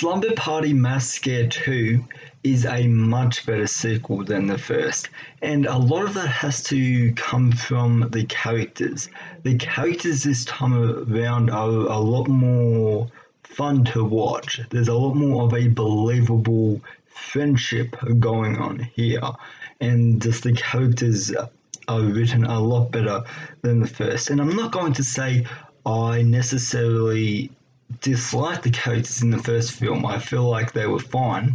Slumber Party Massacre 2 is a much better sequel than the first, and a lot of that has to come from the characters. The characters this time around are a lot more fun to watch. There's a lot more of a believable friendship going on here, and just the characters are written a lot better than the first. And I'm not going to say I necessarily dislike the characters in the first film. I feel like they were fine.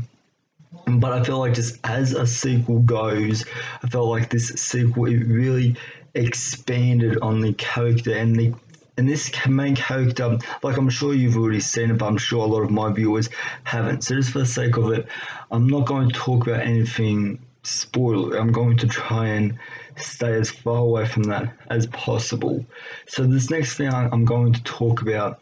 But I feel like just as a sequel goes, I felt like this sequel it really expanded on the character and this main character, like I'm sure you've already seen it, but I'm sure a lot of my viewers haven't. So just for the sake of it, I'm not going to talk about anything spoiler. I'm going to try and stay as far away from that as possible. So this next thing I'm going to talk about,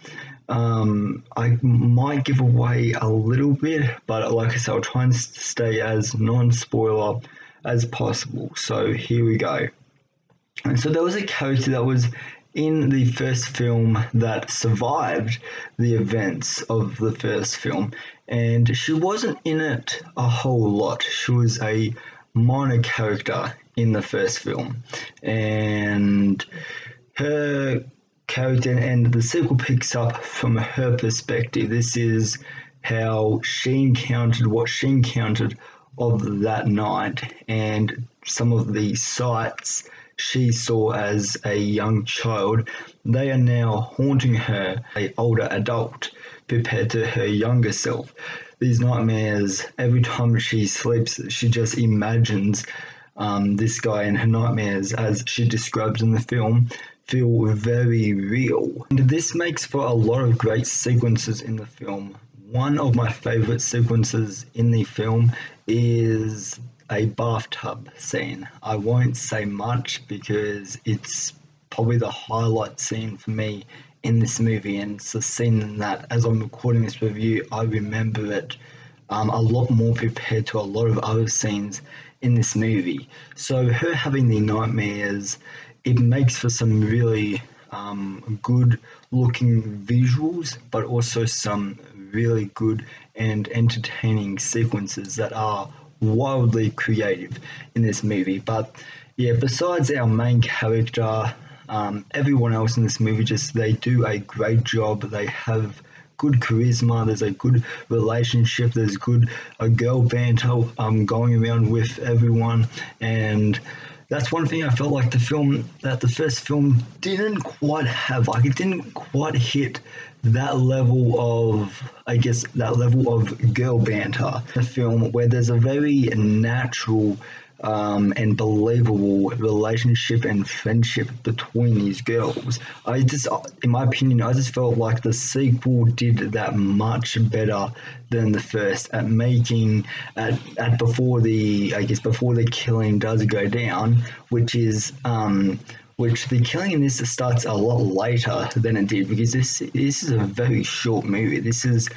I might give away a little bit, but like I said, I'll try and stay as non-spoiler as possible. So here we go. And so there was a character that was in the first film that survived the events of the first film, and she wasn't in it a whole lot. She was a minor character in the first film, and her character and the sequel picks up from her perspective. This is how she encountered what she encountered of that night and some of the sights she saw as a young child. They are now haunting her, an older adult, compared to her younger self. These nightmares, every time she sleeps, she just imagines this guy, and her nightmares, as she describes in the film, feel very real. And this makes for a lot of great sequences in the film. One of my favorite sequences in the film is a bathtub scene. I won't say much because it's probably the highlight scene for me in this movie, and it's a scene that, as I'm recording this review, I remember it a lot more compared to a lot of other scenes in this movie. So her having the nightmares, it makes for some really good looking visuals, but also some really good and entertaining sequences that are wildly creative in this movie. But yeah, besides our main character, everyone else in this movie they do a great job. They have good charisma, there's a good relationship, there's good girl banter going around with everyone, and that's one thing I felt like the first film didn't quite have. Like, it didn't quite hit that level of, that level of girl banter. The film where there's a very natural and believable relationship and friendship between these girls. In my opinion, I just felt like the sequel did that much better than the first at making at before the killing does go down, which the killing in this starts a lot later than it did, because this is a very short movie. This is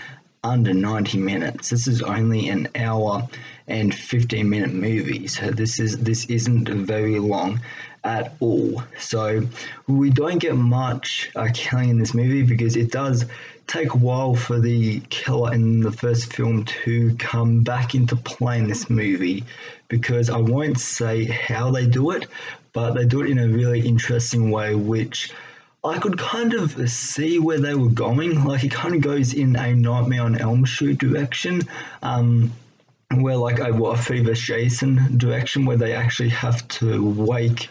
under 90 minutes. This is only an hour and 15-minute movie, so this isn't very long at all. So we don't get much killing in this movie, because it does take a while for the killer in the first film to come back into play in this movie, because I won't say how they do it, but they do it in a really interesting way, which I could kind of see where they were going. Like, it kind of goes in a Nightmare on Elm Street direction, where like a Freddy vs. Jason direction, where they actually have to wake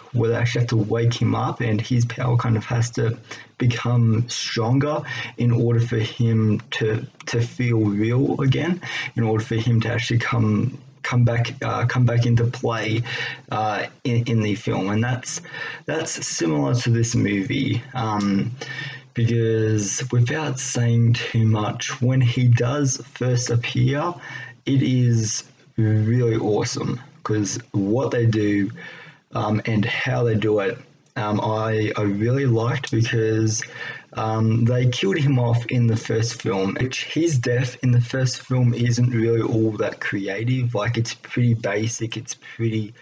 him up, and his power kind of has to become stronger in order for him to feel real again, in order for him to actually come back into play in the film. And that's similar to this movie, because without saying too much, when he does first appear, it is really awesome, because what they do and how they do it, I really liked, because they killed him off in the first film, which his death in the first film isn't really all that creative. Like, it's pretty basic, it's pretty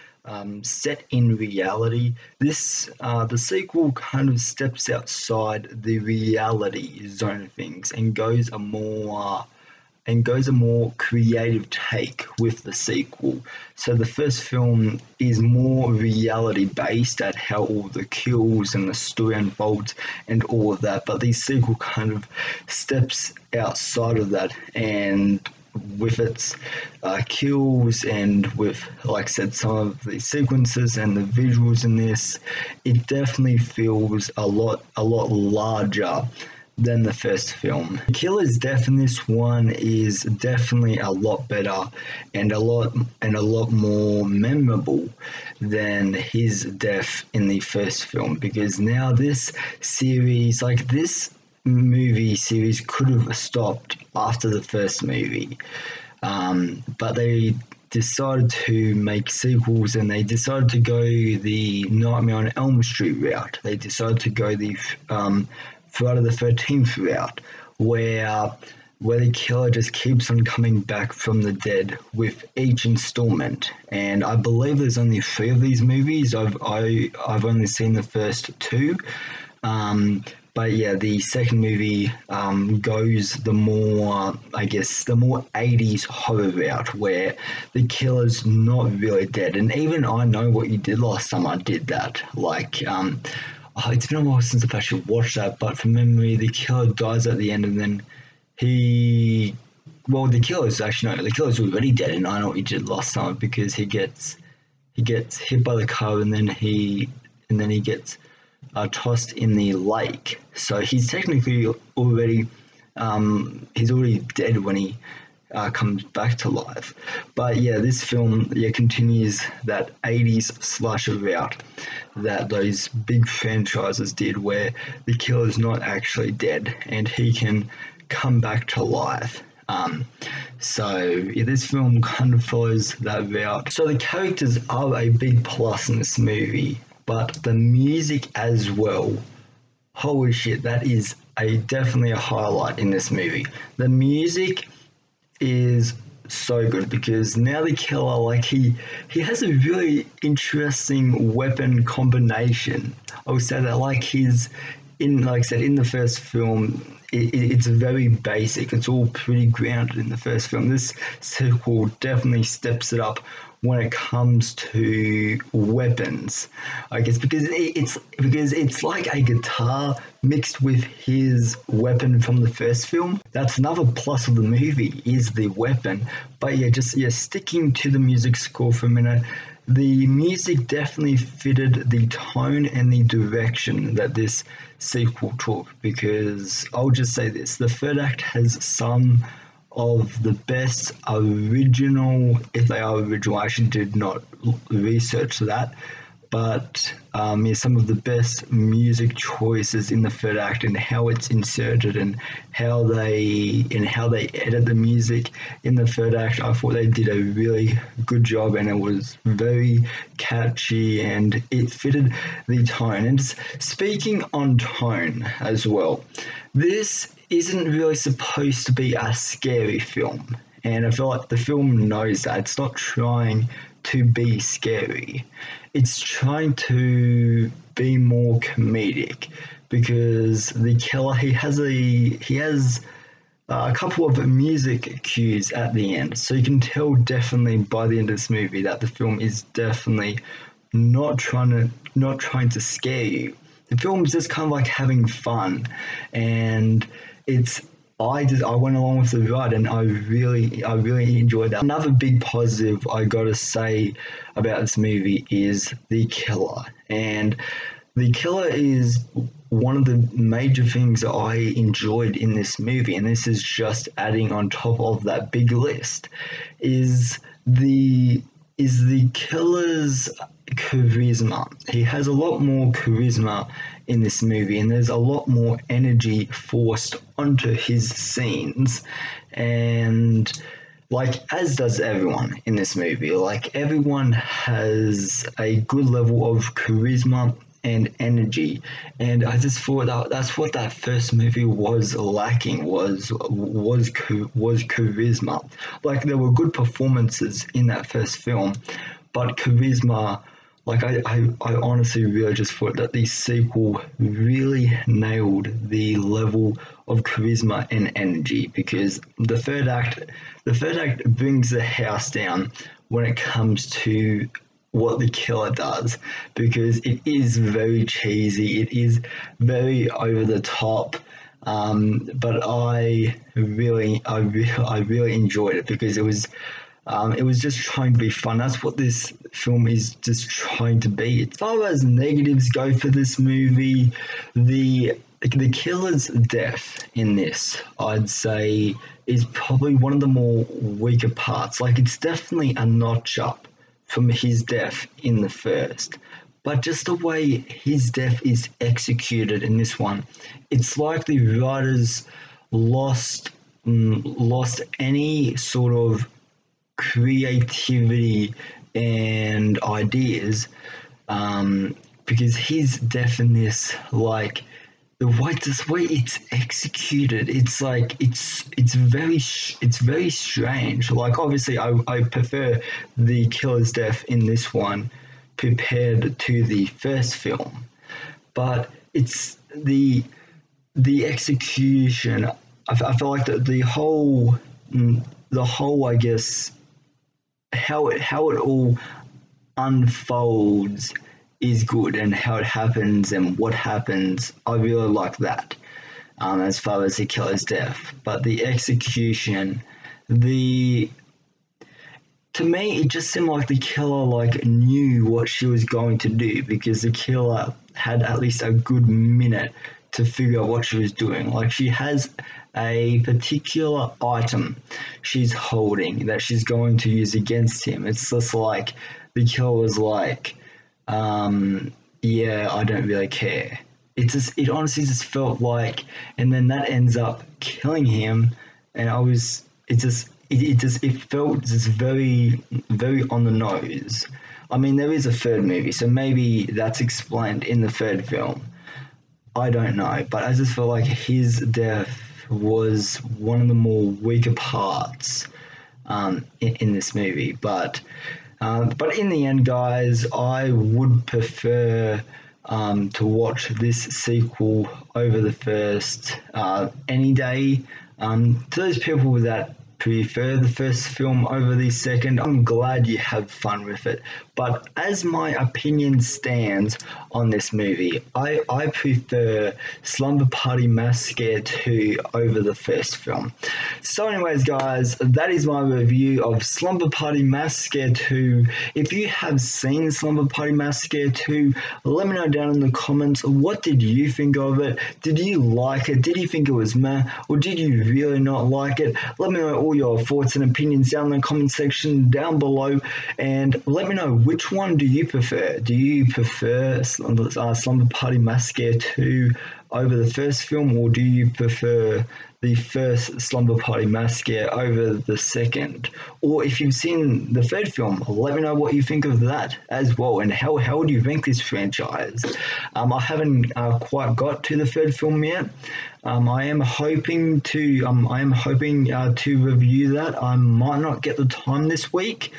set in reality. The sequel kind of steps outside the reality zone of things and goes a more goes a more creative take with the sequel. So the first film is more reality based at how all the kills and the story unfolds and all of that, but the sequel kind of steps outside of that, and with its kills and with, like I said, some of the sequences and the visuals in this, it definitely feels a lot larger than the first film. The killer's death in this one is definitely a lot better and a lot more memorable than his death in the first film, because now this series, like this movie series, could have stopped after the first movie, but they decided to make sequels, and they decided to go the Nightmare on Elm Street route. They decided to go the Friday the 13th route, where the killer just keeps on coming back from the dead with each installment. And I believe there's only 3 of these movies. I've only seen the first 2. But yeah, the second movie goes the more, I guess, the more 80s horror route, where the killer's not really dead. And even I Know What You Did Last Time, I did that. Like, it's been a while since I've actually watched that, but from memory, the killer dies at the end, and then the killer's already dead in I Know What You Did Last Time, because he gets hit by the car, and then he gets tossed in the lake. So he's technically already dead when he comes back to life. But yeah, this film continues that 80s slasher route that those big franchises did, where the killer's not actually dead and he can come back to life. This film kind of follows that route. So the characters are a big plus in this movie, but the music as well, holy shit, that is definitely a highlight in this movie. The music is so good, because now the killer, like, he has a really interesting weapon combination. I would say that, like, like I said, in the first film, it's very basic. It's all pretty grounded in the first film. This sequel definitely steps it up when it comes to weapons, I guess, because it's like a guitar mixed with his weapon from the first film. That's another plus of the movie, is the weapon. But sticking to the music score for a minute, the music definitely fitted the tone and the direction that this sequel took, because I'll just say this: the third act has some of the best original, if they are original, I actually did not research that, but some of the best music choices in the third act, and how it's inserted, and how they edit the music in the third act. I thought they did a really good job, and it was very catchy, and it fitted the tone. And speaking on tone as well, this isn't really supposed to be a scary film, and I feel like the film knows that. It's not trying to be scary, it's trying to be more comedic, because the killer, he has a couple of music cues at the end, so you can tell definitely by the end of this movie that the film is definitely not trying to scare you. The film's just kind of like having fun, and I went along with the ride, and I really enjoyed that. Another big positive I gotta say about this movie is the killer, and the killer is one of the major things that I enjoyed in this movie, and this is just adding on top of that big list, is the killer's charisma. He has a lot more charisma in this movie, and there's a lot more energy forced onto his scenes, and as does everyone in this movie. Like, everyone has a good level of charisma and energy, and I just thought that's what that first movie was lacking, was charisma. Like, there were good performances in that first film, but charisma Like I honestly really just thought that the sequel really nailed the level of charisma and energy, because the third act brings the house down when it comes to what the killer does, because it is very cheesy, it is very over the top. But I really enjoyed it, because it was just trying to be fun. That's what this film is just trying to be. As far as negatives go for this movie, the killer's death in this, I'd say, is probably one of the more weaker parts. Like, it's definitely a notch up from his death in the first. But just the way his death is executed in this one, it's like the writers lost any sort of creativity and ideas, because his death in this, like the way it's executed, it's like it's very strange. Like, obviously, I prefer the killer's death in this one compared to the first film, but it's the execution. I feel like the whole, I guess, how it all unfolds is good, and how it happens and what happens, I really like that. As far as the killer's death, but the execution, the to me, it just seemed like the killer like knew what she was going to do, because the killer had at least a good minute to figure out what she was doing. Like, she has a particular item she's holding that she's going to use against him. It's just like the killer was like, yeah, I don't really care. It honestly just felt like, and then that ends up killing him, and it felt just very, very on the nose. I mean, there is a third movie, so maybe that's explained in the third film. I don't know, but I just felt like his death was one of the more weaker parts, in this movie. But in the end, guys, I would prefer to watch this sequel over the first any day. To those people that prefer the first film over the second, I'm glad you have fun with it. But as my opinion stands on this movie, I prefer Slumber Party Massacre 2 over the first film. So anyways, guys, that is my review of Slumber Party Massacre 2. If you have seen Slumber Party Massacre 2, let me know down in the comments, what did you think of it? Did you like it? Did you think it was meh? Or did you really not like it? Let me know all your thoughts and opinions down in the comment section down below, and let me know, which one do you prefer? Do you prefer Slumber Party Massacre 2 over the first film, or do you prefer the first Slumber Party Massacre over the second? Or if you've seen the third film, let me know what you think of that as well, and how would you rank this franchise? I haven't quite got to the third film yet. I am hoping to review that. I might not get the time this week.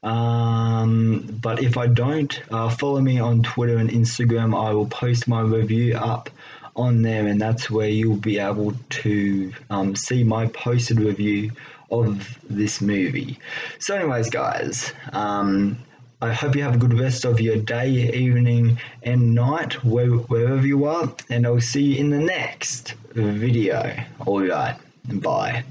But if I don't, follow me on Twitter and Instagram. I will post my review up on there, and that's where you'll be able to see my posted review of this movie. So anyways, guys, I hope you have a good rest of your day, evening, and night, wherever you are, and I'll see you in the next video. Alright, bye.